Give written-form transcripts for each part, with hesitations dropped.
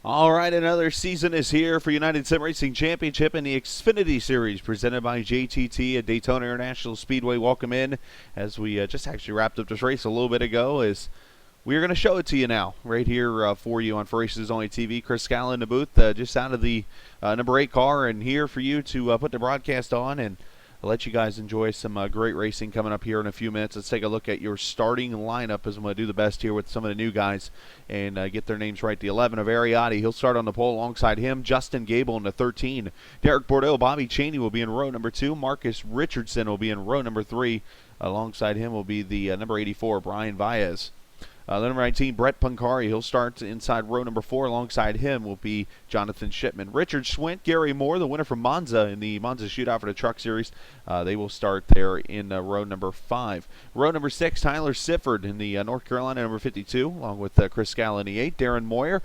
All right, another season is here for United Sim Racing Championship in the Xfinity Series presented by JTT at Daytona International Speedway. Welcome in as we just actually wrapped up this race a little bit ago. We're going to show it to you now right here for you on For Races Only TV. Chris Scala in the booth just out of the number 8 car and here for you to put the broadcast on and I'll let you guys enjoy some great racing coming up here in a few minutes. Let's take a look at your starting lineup as I'm going to do the best here with some of the new guys and get their names right. The 11 of Ariati, he'll start on the pole alongside him. Justin Gable in the 13. Derek Bordeaux, Bobby Cheney will be in row number 2. Marcus Richardson will be in row number 3. Alongside him will be the number 84, Brian Baez. The number 19, Brett Pancari, he'll start inside row number 4. Alongside him will be Jonathan Shipman. Richard Swint, Gary Moore, the winner from Monza in the Monza Shootout for the Truck Series. They will start there in row number 5. Row number 6, Tyler Sifford in the North Carolina number 52, along with Chris Scala in the 8. Darren Moyer.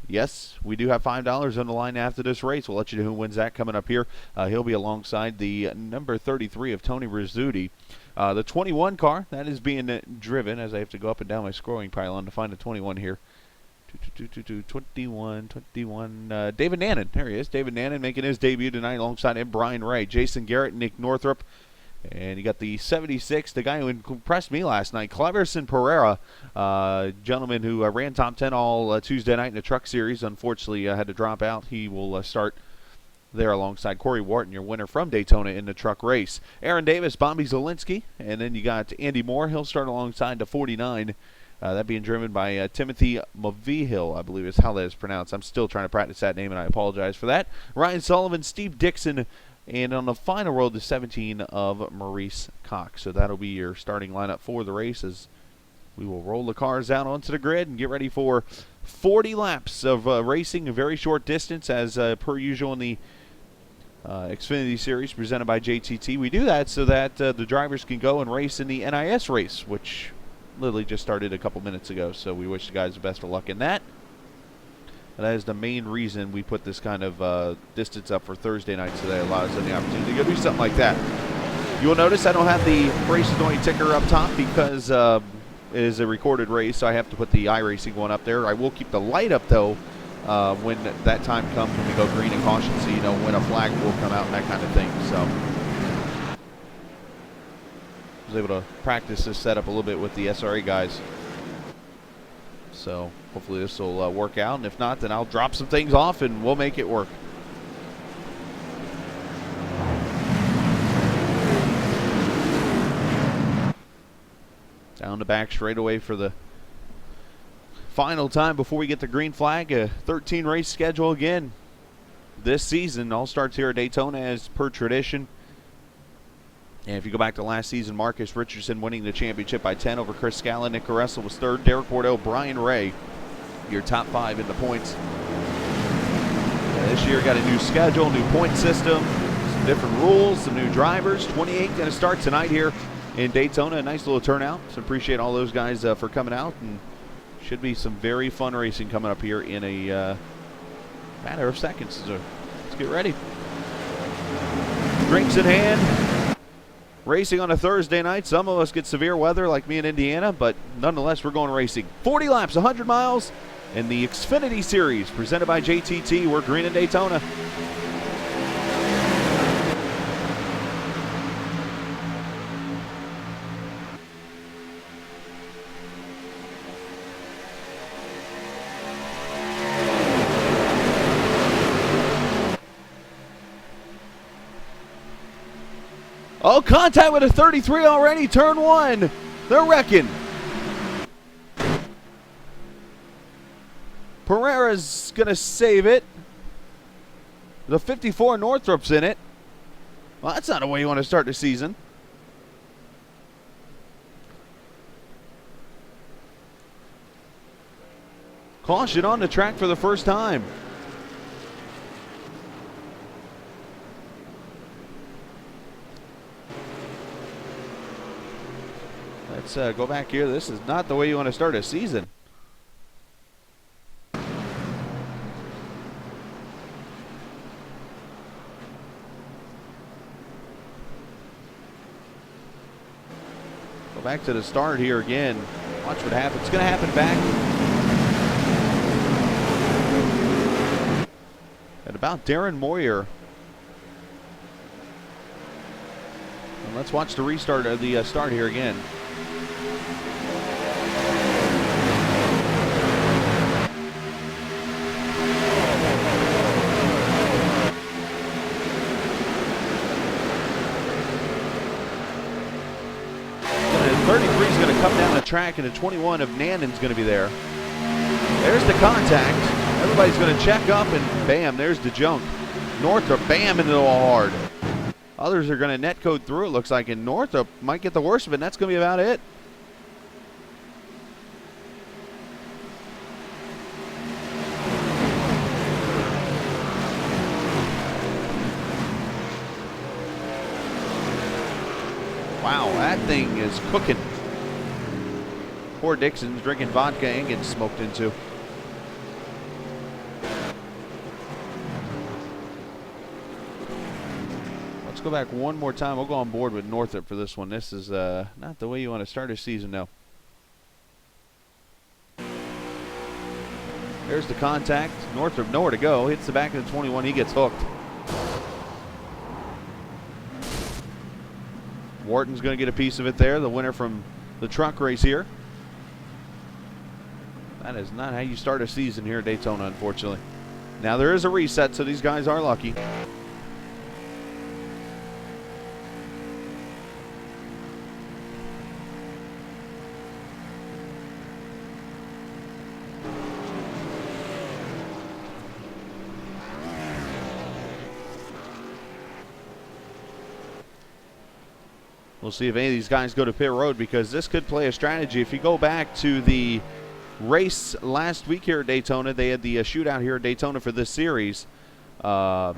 Yes, we do have $5 on the line after this race. We'll let you know who wins that coming up here. He'll be alongside the number 33 of Tony Rizzuti. The 21 car, that is being driven, as I have to go up and down my scoring pylon to find the 21 here. 21, David Nannon. There he is. David Nannon making his debut tonight alongside him, Brian Ray, Jason Garrett, Nick Northrup. And you got the 76, the guy who impressed me last night, Cleverson Pereira, gentleman who ran top 10 all Tuesday night in the Truck Series. Unfortunately, had to drop out. He will start there alongside Corey Wharton, your winner from Daytona in the truck race. Aaron Davis, Bobby Zielinski, and then you got Andy Moore. He'll start alongside the 49. That being driven by Timothy Mavihill, I believe is how that is pronounced. I'm still trying to practice that name, and I apologize for that. Ryan Sullivan, Steve Dixon, and on the final row, the 17 of Maurice Cox. So that'll be your starting lineup for the races. We will roll the cars out onto the grid and get ready for 40 laps of racing, a very short distance as per usual in the Xfinity Series presented by JTT. We do that so that the drivers can go and race in the NIS race, which literally just started a couple minutes ago. So we wish the guys the best of luck in that. And that is the main reason we put this kind of distance up for Thursday night, so that allows them the opportunity to go do something like that. You'll notice I don't have the races only ticker up top because it is a recorded race, so I have to put the iRacing one up there. I will keep the light up, though, when that time comes when we go green and caution, so you know when a flag will come out and that kind of thing. So I was able to practice this setup a little bit with the SRA guys. So hopefully this will work out, and if not, then I'll drop some things off and we'll make it work. Down the back straightaway for the final time before we get the green flag. A 13 race schedule again this season. All starts here at Daytona as per tradition. And if you go back to last season, Marcus Richardson winning the championship by 10 over Chris Scala. Nick Caressel was third. Derek Bordeaux, Brian Ray, your top 5 in the points. This year got a new schedule, new point system, some different rules, some new drivers. 28 going to start tonight here in Daytona. A nice little turnout. So appreciate all those guys for coming out. And should be some very fun racing coming up here in a matter of seconds. So let's get ready. Drinks in hand. Racing on a Thursday night. Some of us get severe weather like me in Indiana, but nonetheless, we're going racing. 40 laps, 100 miles in the Xfinity Series presented by JTT. We're green in Daytona. Oh, contact with a 33 already, turn 1. They're wrecking. Pereira's going to save it. The 54 Northrup's in it. Well, that's not the way you want to start the season. Caution on the track for the first time. Let's go back here. This is not the way you want to start a season. Go back to the start here again. Watch what happens. It's going to happen back. about Darren Moyer. And let's watch the restart of the start here again. And 33 is going to come down the track, and the 21 of Nannon's going to be there. There's the contact. Everybody's going to check up, and bam, there's the junk. Northrop, bam, into the wall hard. Others are going to net code through, it looks like, and Northrop might get the worst of it, and that's going to be about it. Wow, that thing is cooking. Poor Dixon's drinking vodka and getting smoked into. Let's go back one more time. We'll go on board with Northrop for this one. This is not the way you want to start a season now. There's the contact. Northrop nowhere to go. Hits the back of the 21. He gets hooked. Wharton's going to get a piece of it there. The winner from the truck race here. That is not how you start a season here at Daytona, unfortunately. Now there is a reset, so these guys are lucky. We'll see if any of these guys go to pit road, because this could play a strategy. If you go back to the race last week here at Daytona, they had the shootout here at Daytona for this series. Out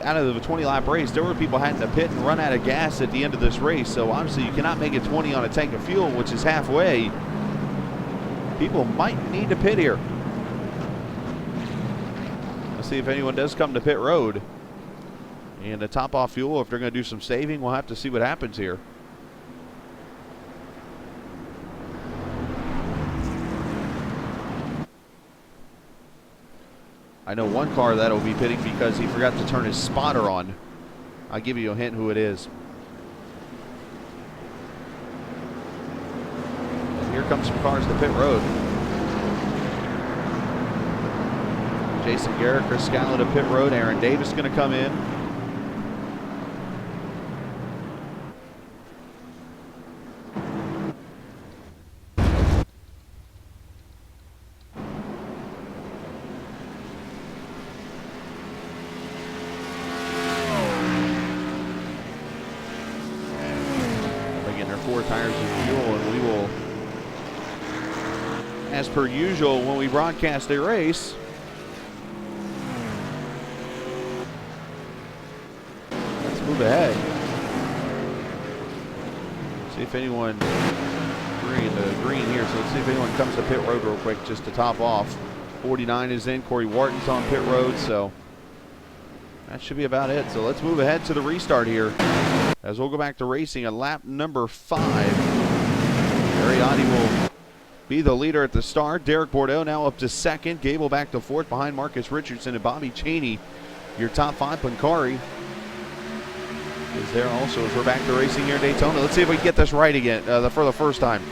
of the 20-lap race, there were people having to pit and run out of gas at the end of this race. So obviously you cannot make it 20 on a tank of fuel, which is halfway. People might need to pit here. Let's see if anyone does come to pit road. And to top off fuel, if they're going to do some saving, we'll have to see what happens here. I know one car that'll be pitting because he forgot to turn his spotter on. I'll give you a hint who it is. And here comes some cars to pit road. Jason Garrett, Chris Scala to pit road. Aaron Davis going to come in. Tires of fuel, and we will, as per usual when we broadcast a race, let's move ahead. See if anyone green here, so let's see if anyone comes to pit road real quick just to top off. 49 is in. Corey Wharton's on pit road, so that should be about it. So let's move ahead to the restart here, as we'll go back to racing at lap number 5. Ariotti will be the leader at the start. Derek Bordeaux now up to second. Gable back to fourth behind Marcus Richardson, and Bobby Cheney, your top 5. Pancari is there also as we're back to racing here at Daytona. Let's see if we can get this right again for the first time.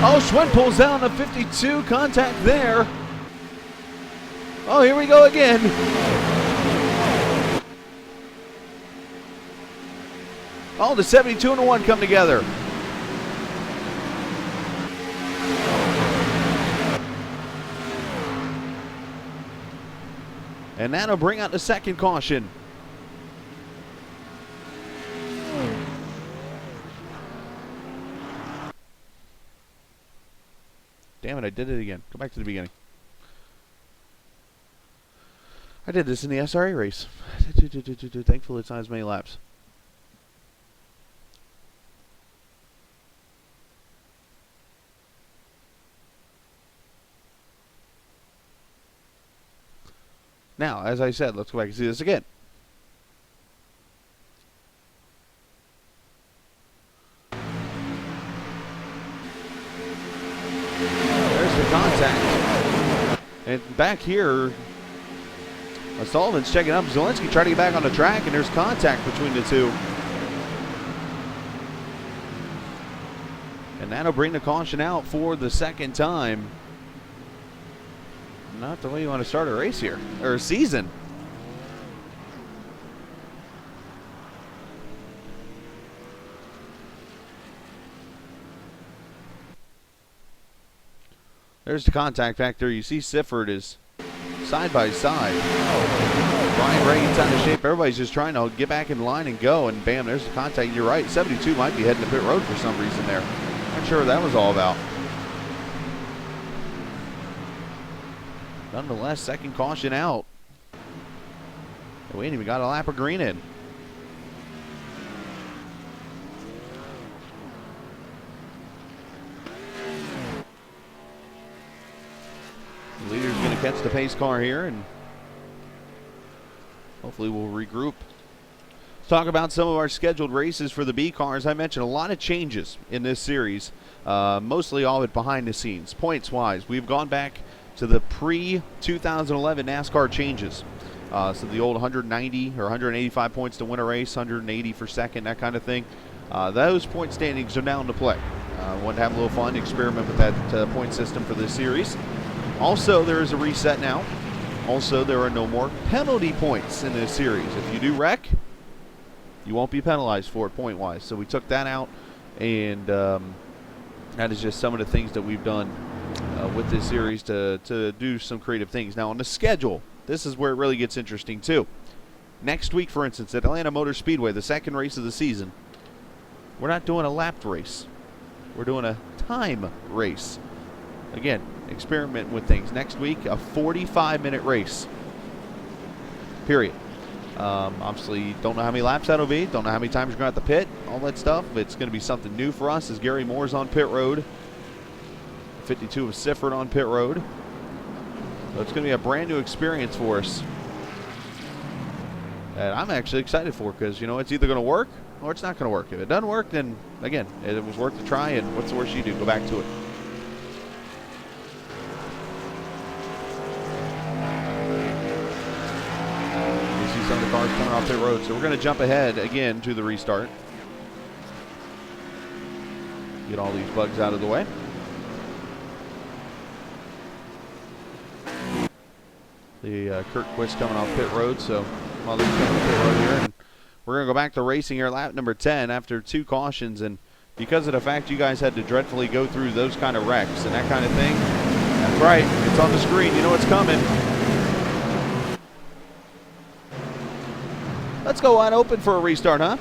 Oh, Schwinn pulls down the 52, contact there. Oh, here we go again. Oh, the 72 and the 1 come together. And that'll bring out the second caution. Damn it, I did it again. Go back to the beginning. I did this in the SRA race. Thankfully, it's not as many laps. Now, as I said, let's go back and see this again. There's the contact. And back here, Sullivan's checking up. Zelensky trying to get back on the track, and there's contact between the two. And that'll bring the caution out for the second time. Not the way you want to start a race here, or a season. There's the contact factor. You see Sifford is side by side. Brian Ray gets out of shape. Everybody's just trying to get back in line and go, and bam, there's the contact. You're right, 72 might be heading to pit road for some reason there. Not sure what that was all about. Nonetheless, second caution out. And we ain't even got a lap of green in. The leader's going to catch the pace car here, and hopefully we'll regroup. Let's talk about some of our scheduled races for the B cars. I mentioned a lot of changes in this series, mostly all of it behind the scenes. Points-wise, we've gone back to the pre-2011 NASCAR changes. So the old 190 or 185 points to win a race, 180 for second, that kind of thing. Those point standings are now into play. Wanted to have a little fun, experiment with that point system for this series. Also, there is a reset now. Also, there are no more penalty points in this series. If you do wreck, you won't be penalized for it point-wise. So we took that out, and that is just some of the things that we've done with this series to do some creative things. Now on the schedule, this is where it really gets interesting too. Next week, for instance, at Atlanta Motor Speedway, the second race of the season, we're not doing a lapped race. We're doing a time race. Again, experiment with things. Next week, a 45-minute race. Period. Obviously, don't know how many laps that'll be. Don't know how many times you're going to have to pit. All that stuff. It's going to be something new for us as Gary Moore's on pit road. 52 of Sifford on pit road. So it's going to be a brand new experience for us. And I'm actually excited for it because, you know, it's either going to work or it's not going to work. If it doesn't work, then, again, it was worth the try, and what's the worst you do? Go back to it. You see some of the cars coming off pit road. So we're going to jump ahead again to the restart. Get all these bugs out of the way. The Kurt Quist coming off pit road, so while they're coming off pit road here, and we're going to go back to racing here, lap number 10 after 2 cautions, and because of the fact you guys had to dreadfully go through those kind of wrecks and that kind of thing, that's right, it's on the screen, you know it's coming. Let's go wide open for a restart, huh?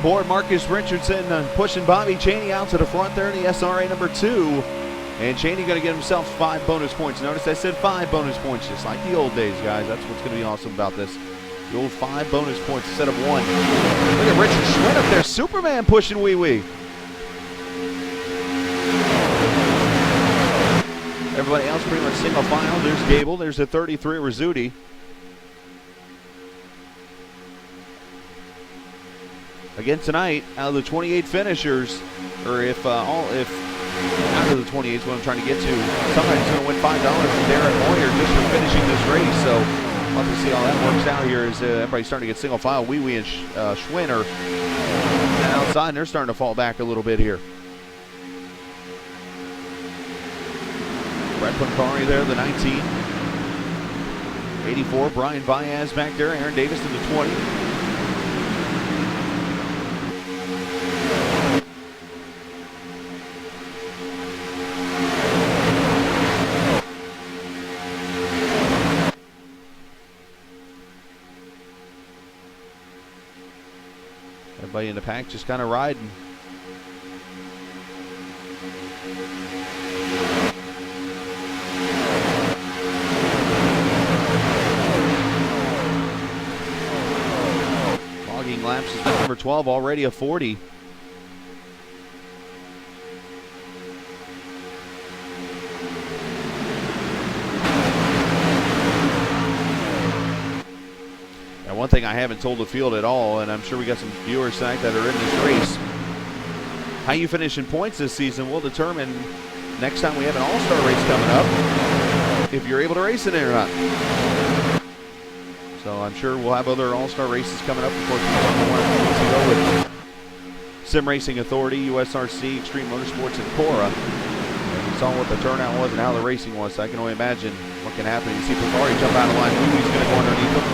board. Marcus Richardson pushing Bobby Cheney out to the front there in the SRA number 2. And Cheney going to get himself 5 bonus points. Notice I said 5 bonus points, just like the old days, guys. That's what's going to be awesome about this. The old 5 bonus points instead of 1. Look at Richard Schwinn up there. Superman pushing Wee Wee. Everybody else pretty much single file. There's Gable. There's the 33, Rizzuti. Again tonight, out of the 28 finishers, or if out of the 28 is what I'm trying to get to, somebody's going to win $5 from Darren Moyer just for finishing this race. So we'll have to see how that works out here as everybody's starting to get single file. Wee Wee and Schwinn are outside, and they're starting to fall back a little bit here. Brett Pancari there, the 19. 84, Brian Baez back there. Aaron Davis in the 20. Everybody in the pack just kind of riding. Logging laps is number 12, already a 40. One thing I haven't told the field at all, and I'm sure we got some viewers tonight that are in this race, how you finish in points this season will determine next time we have an all-star race coming up, if you're able to race in it or not. So I'm sure we'll have other all-star races coming up. Of course, we go with Sim Racing Authority, USRC, Extreme Motorsports, and Cora. And we saw what the turnout was and how the racing was, so I can only imagine what can happen. You see Picari jump out of line. He's going to go underneath him.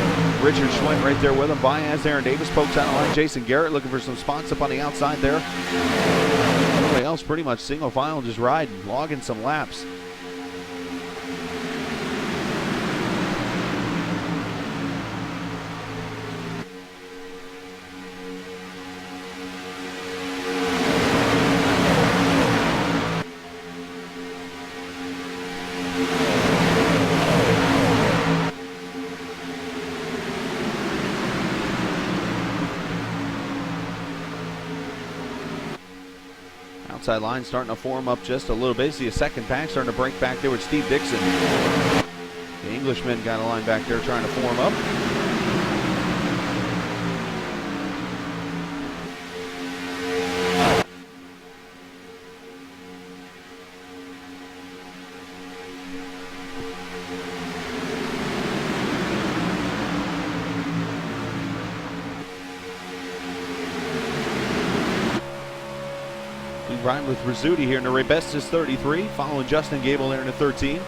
Richard Schwinn right there with him. Baez, Aaron Davis pokes out of line. Jason Garrett looking for some spots up on the outside there. Everybody else pretty much single file, just riding, logging some laps. Outside line starting to form up just a little bit. See a second pack starting to break back there with Steve Dixon. The Englishman got a line back there trying to form up. Riding with Rizzuti here in the Rebestis 33, following Justin Gable there in the 13.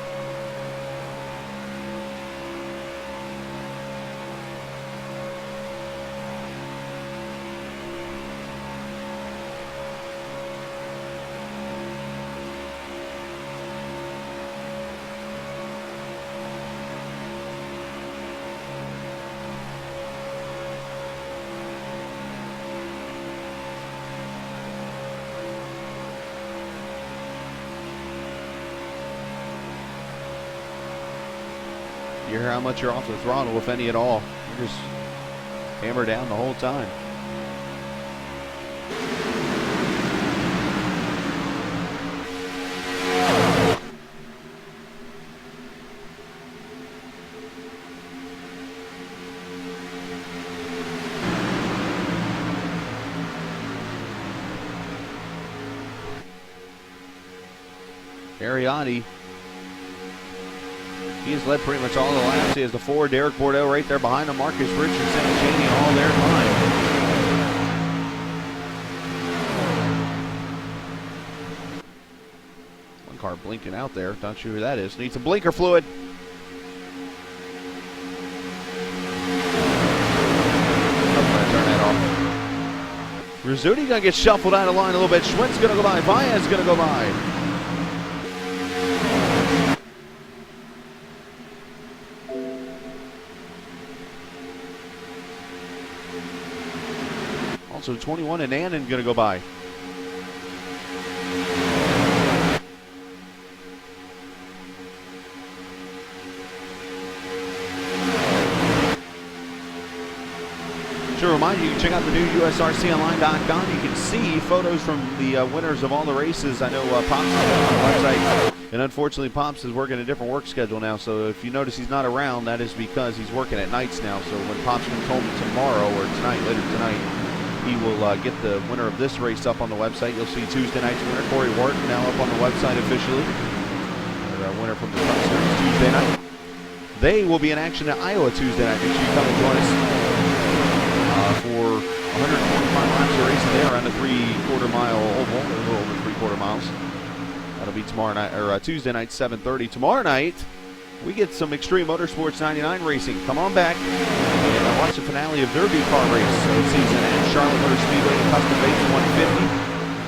You hear how much you're off the throttle, if any at all. You're just hammer down the whole time. Ariani. He has led pretty much all the laps. He has the 4, Derek Bordeaux right there behind him. Marcus Richardson and Cheney all there in line. One car blinking out there. Not sure who that is. Needs some blinker fluid. I'm going to turn that off. Rizzuti going to get shuffled out of line a little bit. Schwinn's going to go by. Baez is going to go by. So 21 and Annan going to go by. To remind you, you can check out the new USRConline.com. You can see photos from the winners of all the races. I know Pops is on the website, and unfortunately Pops is working a different work schedule now. So if you notice he's not around, that is because he's working at nights now. So when Pops comes home tomorrow or tonight, later tonight, he will get the winner of this race up on the website. You'll see Tuesday night's winner, Corey Wharton, now up on the website officially. The winner from the Truck Series Tuesday night. They will be in action at Iowa Tuesday night. Make sure you come and join us for 145 laps of racing there around a 3/4 mile oval, a little over 3/4 miles. That'll be tomorrow night, or Tuesday night, 7:30. Tomorrow night, we get some Extreme Motorsports 99 racing. Come on back and watch the finale of Derby car race season at Charlotte Motor Speedway Custom Base 150.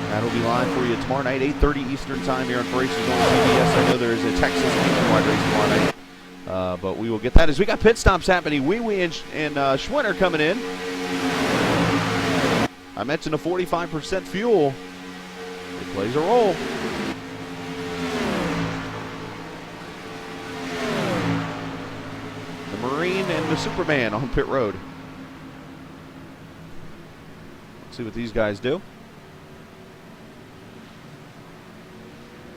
That'll be live for you tomorrow night, 8:30 Eastern Time here on Races on CBS. I know there is a Texas nationwide race tomorrow night. But we will get that as we got pit stops happening. Wee and Schwinter coming in. I mentioned a 45% fuel. It plays a role. The Marine and the Superman on pit road. Let's see what these guys do.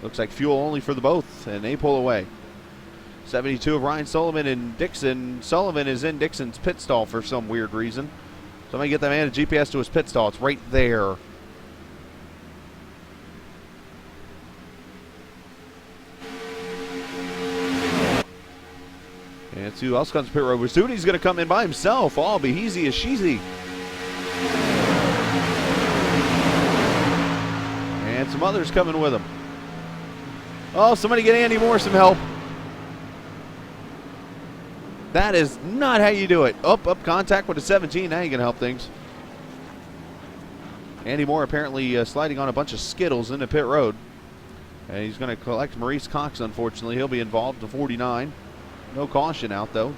Looks like fuel only for the both, and they pull away. 72 of Ryan Sullivan and Dixon. Sullivan is in Dixon's pit stall for some weird reason. Somebody get that man a GPS to his pit stall. It's right there. And see who else comes to pit road. Rizzudi's going to come in by himself. Oh, be easy as sheezy. And some others coming with him. Oh, somebody get Andy Moore some help. That is not how you do it. Up contact with a 17. Now you're going to help things. Andy Moore apparently sliding on a bunch of Skittles into pit road. And he's going to collect Maurice Cox, unfortunately. He'll be involved to 49. No caution out, though.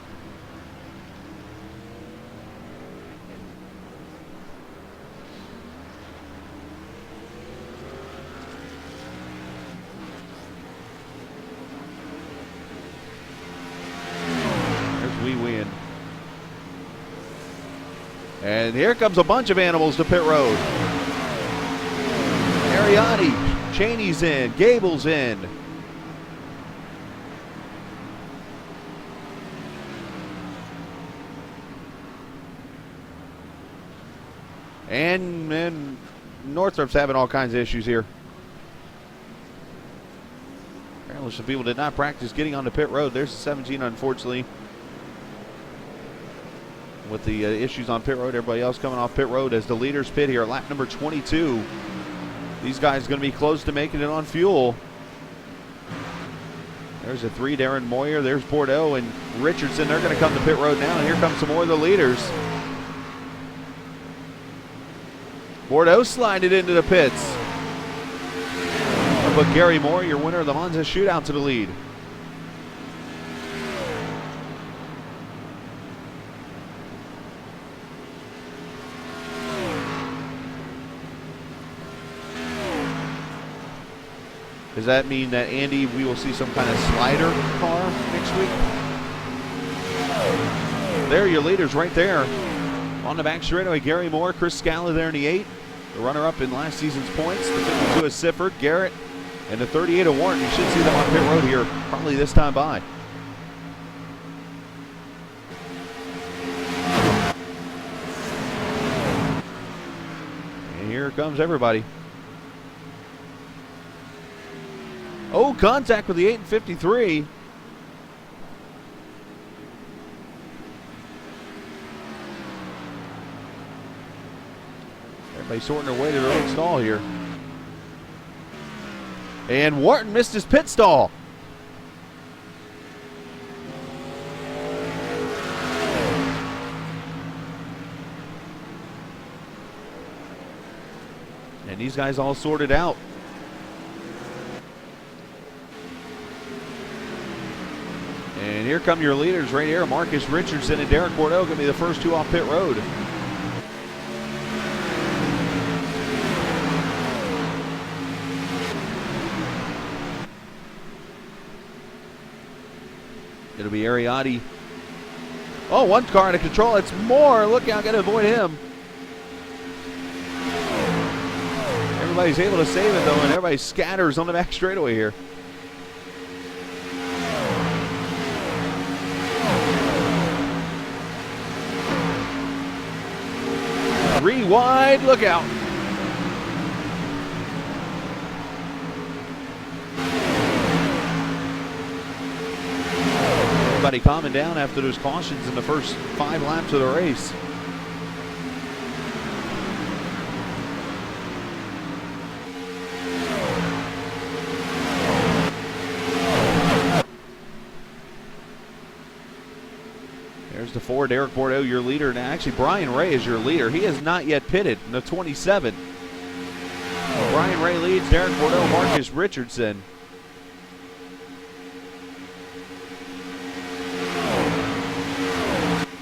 We win. And here comes a bunch of animals to pit road. Ariati, Cheney's in, Gable's in. And Northrop's having all kinds of issues here. Apparently some people did not practice getting on the pit road. There's the 17, unfortunately. With the issues on pit road, everybody else coming off pit road as the leaders pit here at lap number 22. These guys going to be close to making it on fuel. There's a 3, Darren Moyer. There's Bordeaux and Richardson. They're going to come to pit road now, and here comes some more of the leaders. Bordeaux slided into the pits. But Gary Moore, your winner of the Monza Shootout, to the lead. Does that mean that, Andy, we will see some kind of slider car next week? There are your leaders right there. On the back straightaway, Gary Moore, Chris Scala there in the 8. The runner-up in last season's points. The 52 is Sifford, Garrett, and the 38 of Warren. You should see them on pit road here probably this time by. And here comes everybody. Oh, contact with the 8 and 53. Everybody sorting their way to their own stall here. And Wharton missed his pit stall. And these guys all sorted out. And here come your leaders right here. Marcus Richardson and Derek Bordeaux going to be the first two off pit road. It'll be Ariati. Oh, one car out of control. It's Moore. Look out, got to avoid him. Everybody's able to save it, though, and everybody scatters on the back straightaway here. Three wide, look out. Everybody calming down after those cautions in the first 5 laps of the race. There's the 4, Derek Bordeaux, your leader. Now, actually, Brian Ray is your leader. He has not yet pitted in the 27. Brian Ray leads, Derek Bordeaux, Marcus Richardson.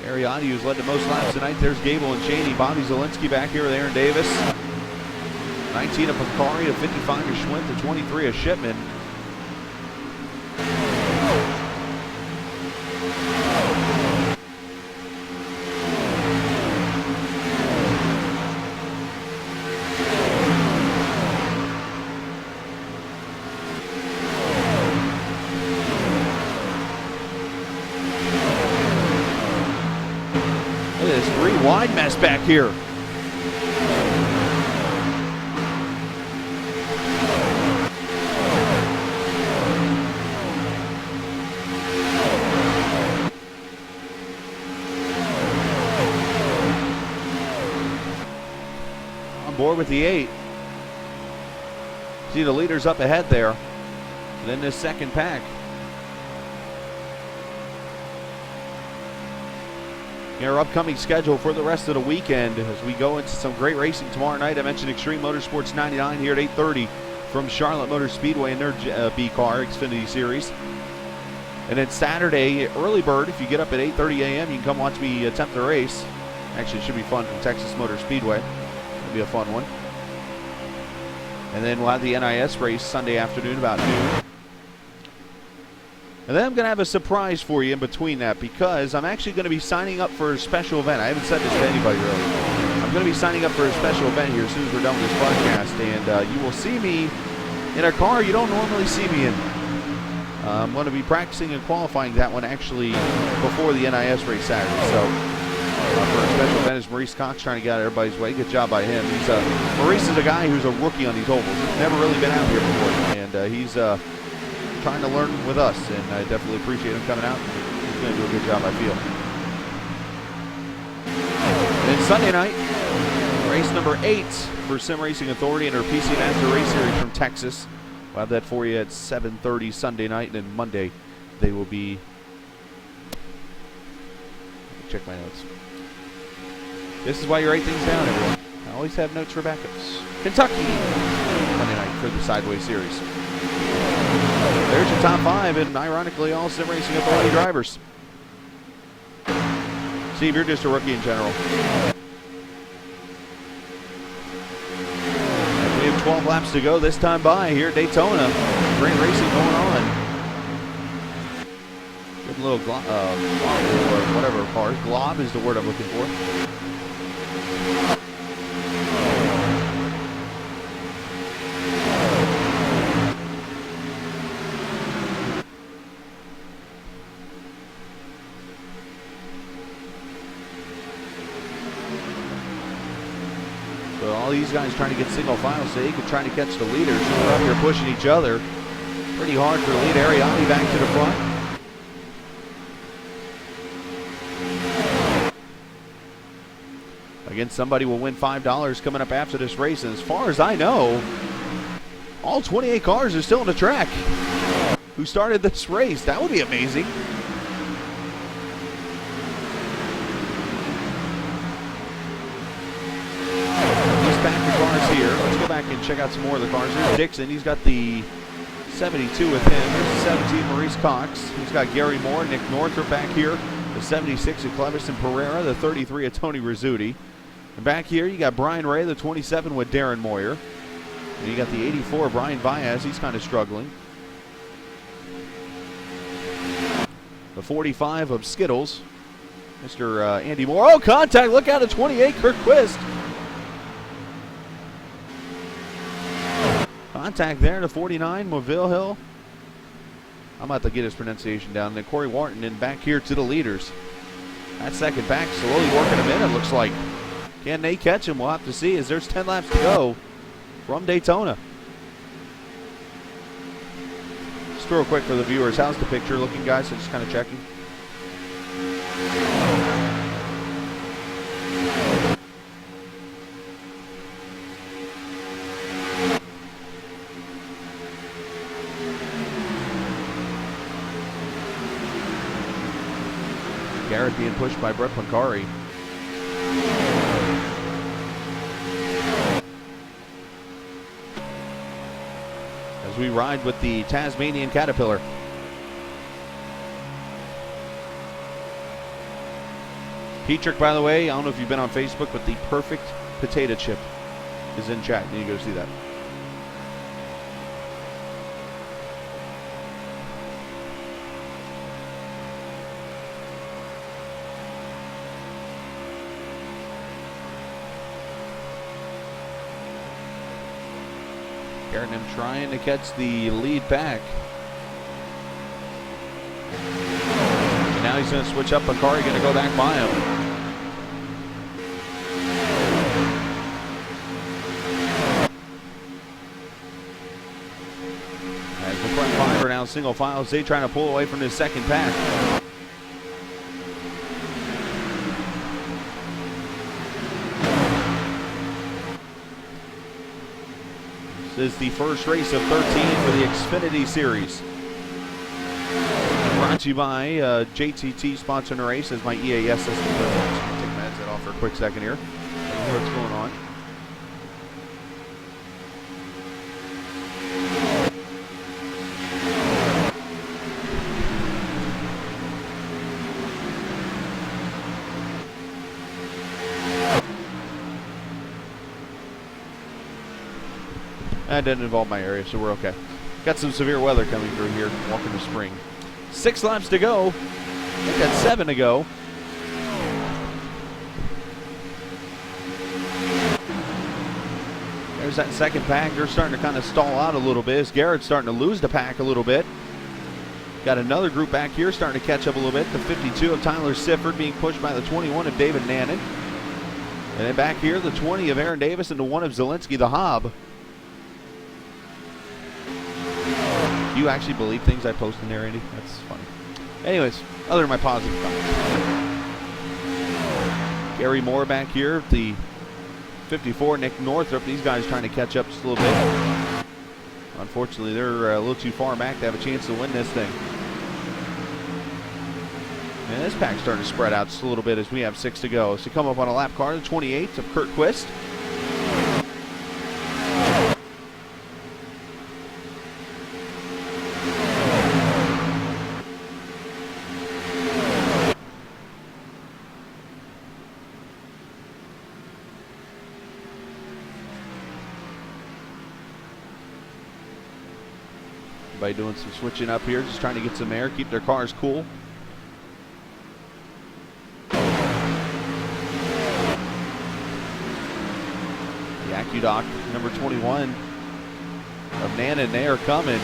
Ariati, who's led the most laps tonight. There's Gable and Cheney. Bobby Zielinski back here with Aaron Davis. 19 of Picari, a 55 of Schwint, a 23 of Shipman. Look at this 3 wide mess back here. On board with the 8. See the leaders up ahead there. And then this second pack. Our upcoming schedule for the rest of the weekend as we go into some great racing tomorrow night. I mentioned Extreme Motorsports 99 here at 8:30 from Charlotte Motor Speedway in their B car Xfinity Series. And then Saturday, early bird, if you get up at 8:30 a.m., you can come watch me attempt the race. Actually, it should be fun from Texas Motor Speedway. It'll be a fun one. And then we'll have the NIS race Sunday afternoon about noon. And then I'm going to have a surprise for you in between that because I'm actually going to be signing up for a special event. I haven't said this to anybody really. I'm going to be signing up for a special event here as soon as we're done with this broadcast. And you will see me in a car you don't normally see me in. I'm going to be practicing and qualifying that one actually before the NIS race Saturday. So for a special event is Maurice Cox trying to get out of everybody's way. Good job by him. Maurice is a guy who's a rookie on these ovals. He's never really been out here before. And he's trying to learn with us, and I definitely appreciate him coming out. He's going to do a good job, I feel. And then Sunday night, race number 8 for Sim Racing Authority and her PC Master Race Series from Texas. We'll have that for you at 7:30 Sunday night, and then Monday they will be. Check my notes. This is why you write things down, everyone. I always have notes for backups. Kentucky, Monday night for the Sideways Series. There's your top 5, and ironically, all Sim Racing Authority drivers. Steve, you're just a rookie in general. And we have 12 laps to go this time by here at Daytona. Great racing going on. Good little glob, or whatever car. Glob is the word I'm looking for. So all these guys trying to get single file so they can try to catch the leaders. They're up here pushing each other. Pretty hard for the lead. Ariati back to the front. Again, somebody will win $5 coming up after this race. And as far as I know, all 28 cars are still on the track who started this race. That would be amazing. Here. Let's go back and check out some more of the cars. Here's Dixon. He's got the 72 with him. Here's the 17, Maurice Cox. He's got Gary Moore, Nick Northrup back here. The 76 of Cleverson Pereira. The 33 of Tony Rizzuti. And back here, you got Brian Ray, the 27 with Darren Moyer. And you got the 84, Brian Baez. He's kind of struggling. The 45 of Skittles, Mr. Andy Moore. Oh, contact. Look out at 28, Kurt Quist. Contact there to 49, Mobile Hill. I'm about to get his pronunciation down. Then Corey Wharton in back here to the leaders. That second pack slowly working him in, it looks like. Can they catch him? We'll have to see as there's 10 laps to go from Daytona. Just real quick for the viewers, how's the picture looking, guys? So just kind of checking. Garrett being pushed by Brett Pancari. As we ride with the Tasmanian Caterpillar. Petrick, by the way, I don't know if you've been on Facebook, but the perfect potato chip is in chat. You need to go see that. Garrett and him trying to catch the lead back. And now he's going to switch up. Pancari going to go back by him. As the front five are now single files, they trying to pull away from this second pack. This is the first race of 13 for the Xfinity Series. Brought to you by JTT sponsoring the race as my EAS system. Take my headset off for a quick second here. Know what's going on. That didn't involve my area, so we're okay. Got some severe weather coming through here. Welcome to spring. 6 laps to go. I think that's 7 to go. There's that second pack. They're starting to kind of stall out a little bit as Garrett's starting to lose the pack a little bit. Got another group back here starting to catch up a little bit. The 52 of Tyler Sifford being pushed by the 21 of David Nannon. And then back here, the 20 of Aaron Davis and the 1 of Zielinski, the Hob. Do you actually believe things I post in there, Andy? That's funny. Anyways, other than my positive comments. Gary Moore back here, the 54, Nick Northrup. These guys trying to catch up just a little bit. Unfortunately, they're a little too far back to have a chance to win this thing. And this pack's starting to spread out just a little bit as we have 6 to go. So come up on a lap car, the 28 of Kurt Quist. Everybody doing some switching up here, just trying to get some air, keep their cars cool. The AccuDoc, number 21 of Nannon, they are coming.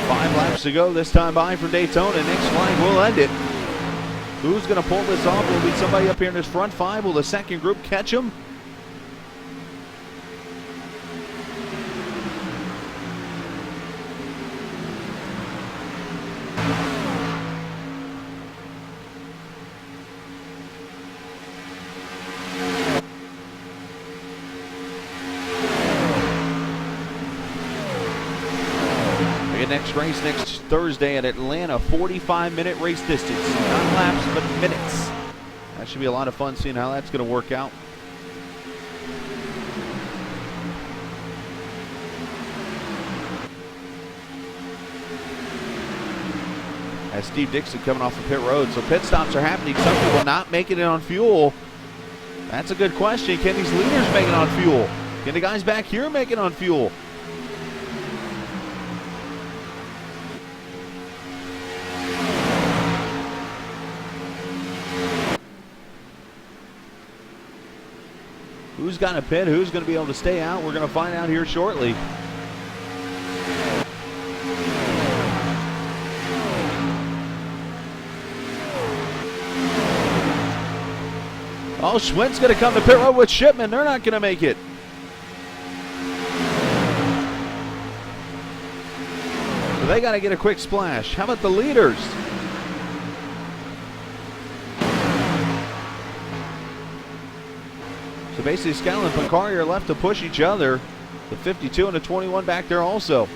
5 laps to go this time by from Daytona. Next flag will end it. Who's going to pull this off? Will it be somebody up here in this front 5? Will the second group catch him? Next race next Thursday at Atlanta, 45-minute race distance. Not laps, but minutes. That should be a lot of fun seeing how that's going to work out. As Steve Dixon coming off the pit road. So pit stops are happening. Some people not making it on fuel. That's a good question. Can these leaders make it on fuel? Can the guys back here make it on fuel? Who's got a pit? Who's going to be able to stay out? We're going to find out here shortly. Oh, Schwint's going to come to pit road with Shipman. They're not going to make it. So they got to get a quick splash. How about the leaders? So basically, Scala and Pancari are left to push each other. The 52 and the 21 back there also.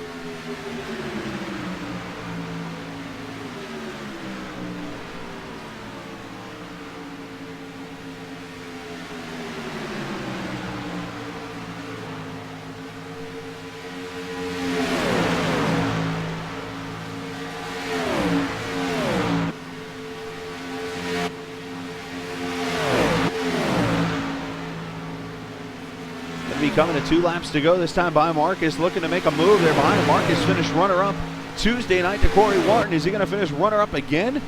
Coming to 2 laps to go this time by Marcus, looking to make a move there behind him. Marcus finished runner-up Tuesday night to Corey Wharton. Is he going to finish runner-up again?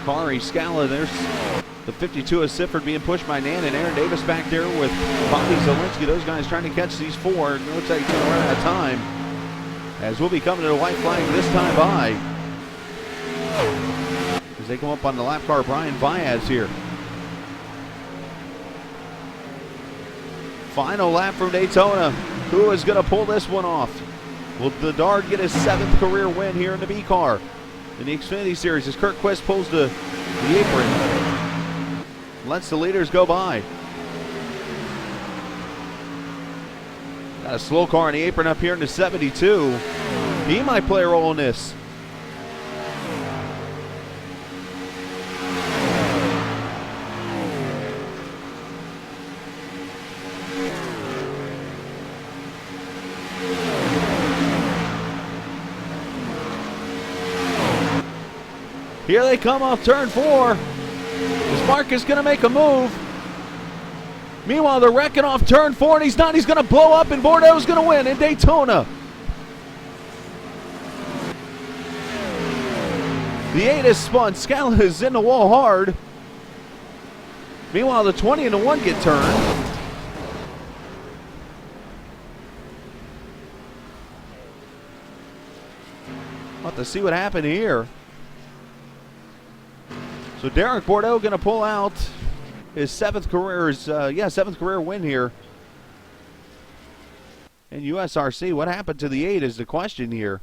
Kari, Scala, there's the 52 of Sifford being pushed by Nan and Aaron Davis back there with Bobby Zielinski. Those guys trying to catch these 4. It looks like it's going to run out of time, as we'll be coming to the white flag this time by, as they come up on the lap car. Brian Viaz here. Final lap from Daytona. Who is going to pull this one off? Will Bedard get his 7th career win here in the B car in the Xfinity Series as Kurt Quist pulls the apron? Lets the leaders go by. Got a slow car on the apron up here in the 72. He might play a role in this. Here they come off turn 4. Is Marcus going to make a move? Meanwhile, they're wrecking off turn 4, and he's not. He's going to blow up, and Bordeaux's going to win in Daytona. The 8 is spun. Scala is in the wall hard. Meanwhile, the 20 and the 1 get turned. We'll have to see what happened here. So Derek Bordeaux going to pull out his 7th career win here in USRC. What happened to the 8 is the question here.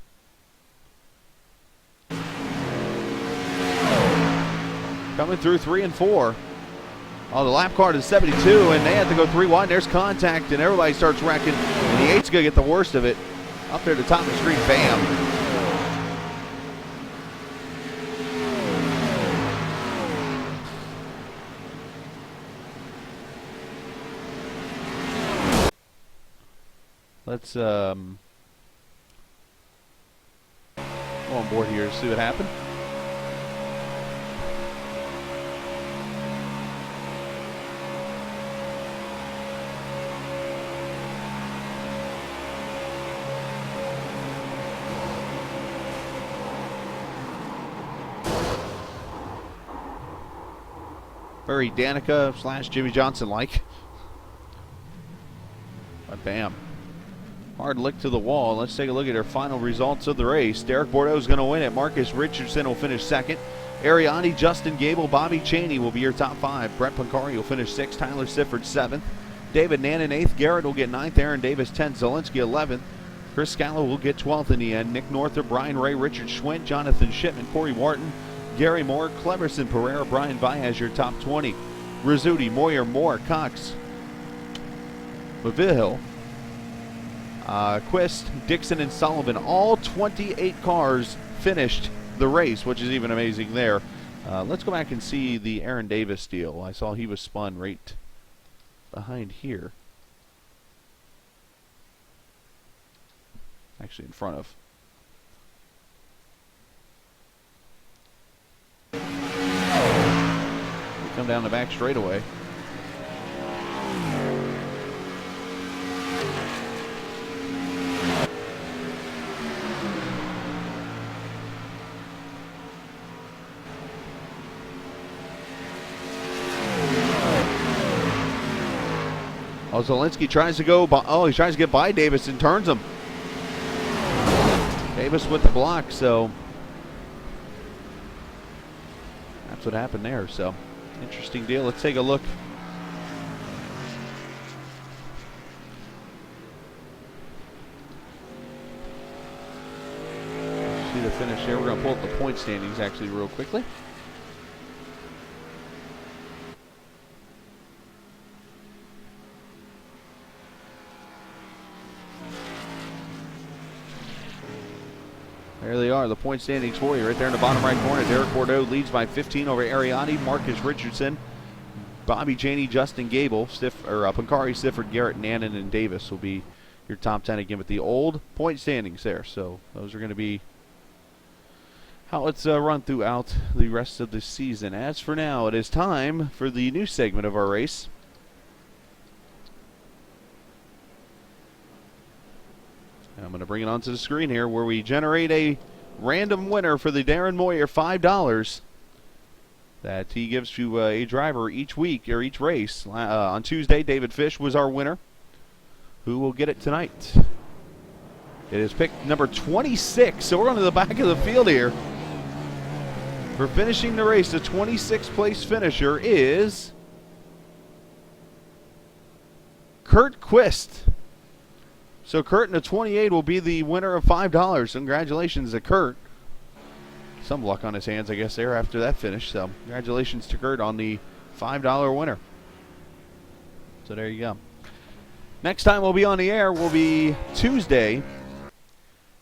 Coming through 3 and 4. Oh, the lap car to 72, and they have to go 3 wide. There's contact, and everybody starts wrecking. And the 8's going to get the worst of it. Up there at the top of the screen, bam. Let's go on board here to see what happened. Very Danica / Jimmy Johnson like. But bam. Hard lick to the wall. Let's take a look at our final results of the race. Derek Bordeaux is going to win it. Marcus Richardson will finish 2nd. Ariani, Justin Gable, Bobby Chaney will be your top 5. Brett Pancari will finish 6th. Tyler Sifford 7th. David Nannon 8th. Garrett will get 9th. Aaron Davis 10th. Zielinski 11th. Chris Scala will get 12th in the end. Nick Northup, Brian Ray, Richard Schwint, Jonathan Shipman, Corey Wharton, Gary Moore, Cleverson, Pereira, Brian Viaz your top 20. Rizzuti, Moyer, Moore, Cox, Bavil, Quist, Dixon, and Sullivan. All 28 cars finished the race, which is even amazing there. Let's go back and see the Aaron Davis deal. I saw he was spun right behind here. Actually in front of. We come down the back straightaway. Oh, Zielinski tries to go by, he tries to get by Davis and turns him. Davis with the block, so that's what happened there. So, interesting deal. Let's take a look. See the finish here. We're going to pull up the point standings actually real quickly. There they are, the point standings for you right there in the bottom right corner. Derek Bordeaux leads by 15 over Ariati, Marcus Richardson, Bobby Janey, Justin Gable, Pancari, Sifford, Garrett, Nannon, and Davis will be your top 10 again with the old point standings there. So those are going to be how it's run throughout the rest of the season. As for now, it is time for the new segment of our race. I'm going to bring it onto the screen here where we generate a random winner for the Darren Moyer $5 that he gives to a driver each week or each race. On Tuesday, David Fish was our winner. Who will get it tonight? It is pick number 26. So we're on to the back of the field here. For finishing the race, the 26th place finisher is Kurt Quist. So Kurt in the 28 will be the winner of $5. Congratulations to Kurt. Some luck on his hands, I guess, there after that finish. So congratulations to Kurt on the $5 winner. So there you go. Next time we'll be on the air will be Tuesday.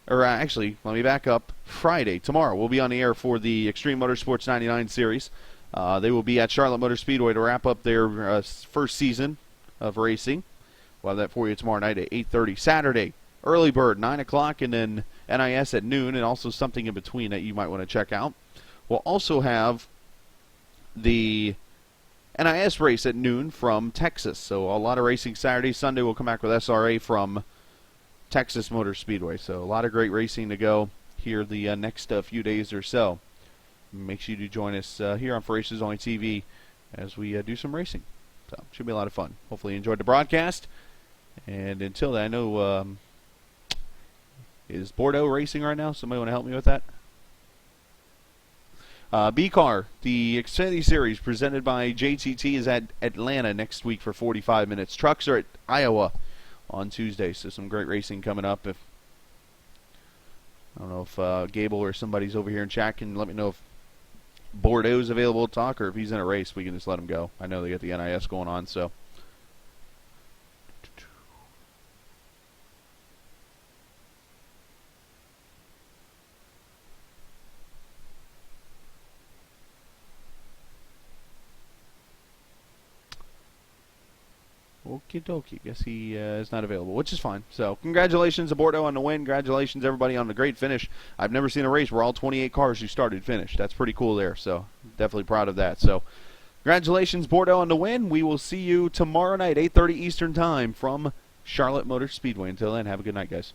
Or actually, let me back up. Friday, tomorrow, we'll be on the air for the Extreme Motorsports 99 series. They will be at Charlotte Motor Speedway to wrap up their first season of racing. We'll have that for you tomorrow night at 8:30. Saturday, early bird, 9 o'clock, and then NIS at noon, and also something in between that you might want to check out. We'll also have the NIS race at noon from Texas. So a lot of racing Saturday. Sunday we'll come back with SRA from Texas Motor Speedway. So a lot of great racing to go here the next few days or so. Make sure you join us here on For Races Only TV as we do some racing. So it should be a lot of fun. Hopefully you enjoyed the broadcast. And until then, I know, is Bordeaux racing right now? Somebody want to help me with that? B-Car, the Xfinity Series presented by JTT is at Atlanta next week for 45 minutes. Trucks are at Iowa on Tuesday, so some great racing coming up. I don't know if Gable or somebody's over here in chat can let me know if Bordeaux's available to talk, or if he's in a race, we can just let him go. I know they got the NIS going on, so. Okie dokie. Guess he is not available, which is fine. So, congratulations to Bordeaux on the win. Congratulations, everybody, on the great finish. I've never seen a race where all 28 cars who started finished. That's pretty cool there. So, definitely proud of that. So, congratulations, Bordeaux, on the win. We will see you tomorrow night, 8:30 Eastern Time from Charlotte Motor Speedway. Until then, have a good night, guys.